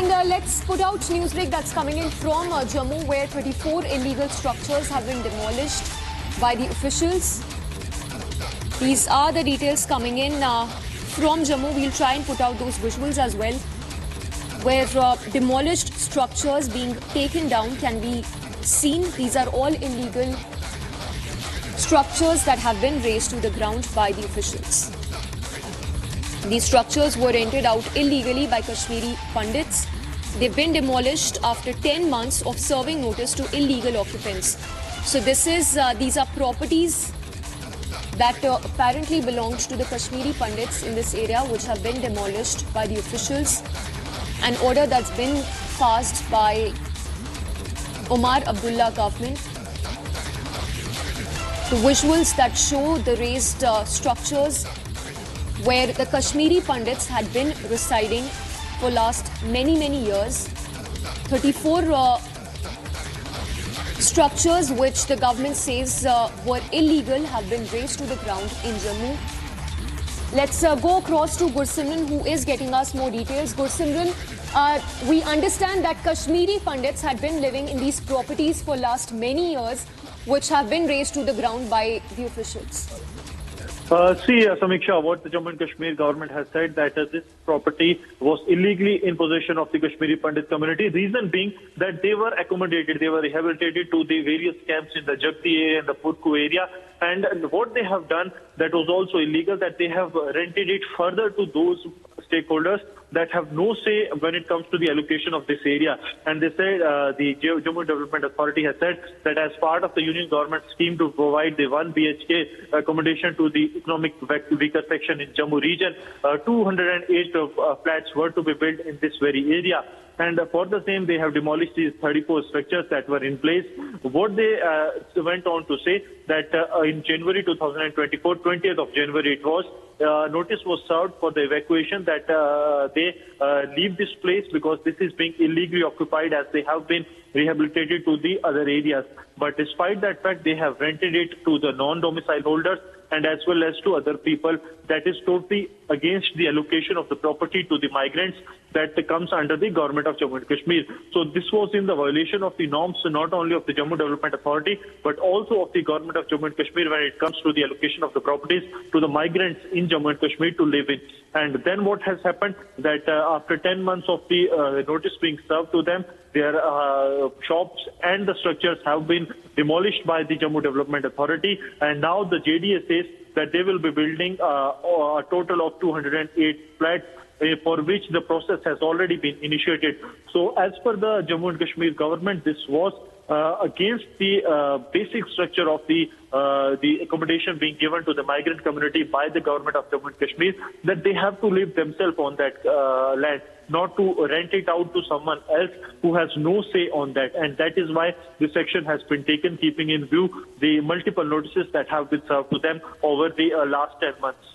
And let's put out news break that's coming in from Jammu, where 34 illegal structures have been demolished by the officials. These are the details coming in from Jammu. We'll try and put out those visuals as well, where demolished structures being taken down can be seen. These are all illegal structures that have been razed to the ground by the officials. These structures were rented out illegally by Kashmiri Pandits. They've been demolished after 10 months of serving notice to illegal occupants. So these are properties that apparently belonged to the Kashmiri Pandits in this area, which have been demolished by the officials. An order that's been passed by Omar Abdullah government. The visuals that show the razed structures where the Kashmiri Pandits had been residing for last many years. 34 structures which the government says were illegal have been razed to the ground in Jammu. Let's go across to Gursimran, who is getting us more details. Gursimran, we understand that Kashmiri Pandits had been living in these properties for last many years, which have been razed to the ground by the officials. Samiksha, what the Jammu and Kashmir government has said that this property was illegally in possession of the Kashmiri Pandit community. Reason being that they were accommodated, they were rehabilitated to the various camps in the Jagti area and the Purku area. And what they have done that was also illegal, that they have rented it further to those stakeholders that have no say when it comes to the allocation of this area. And they said, the Jammu Development Authority has said that as part of the union government scheme to provide the 1 BHK accommodation to the economic weaker section in Jammu region, 208 flats were to be built in this very area. And for the same, they have demolished these 34 structures that were in place. What they went on to say that in January 2024, 20th of January it was, notice was served for the evacuation that they leave this place because this is being illegally occupied as they have been rehabilitated to the other areas. But despite that fact, they have rented it to the non-domicile holders and as well as to other people. That is totally against the allocation of the property to the migrants that comes under the government of Jammu and Kashmir. So this was in the violation of the norms not only of the Jammu Development Authority but also of the government of Jammu and Kashmir when it comes to the allocation of the properties to the migrants in Jammu and Kashmir to live in. And then what has happened that after 10 months of the notice being served to them, their shops and the structures have been demolished by the Jammu Development Authority, and now the JDA says that they will be building a total of 208 flats for which the process has already been initiated. So as per the Jammu and Kashmir government, this was against the basic structure of the accommodation being given to the migrant community by the government of Jammu and Kashmir, that they have to live themselves on that land, not to rent it out to someone else who has no say on that. And that is why this action has been taken, keeping in view the multiple notices that have been served to them over the last 10 months.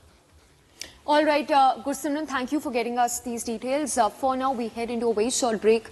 All right, Gursimran, thank you for getting us these details. For now, we head into a very short break.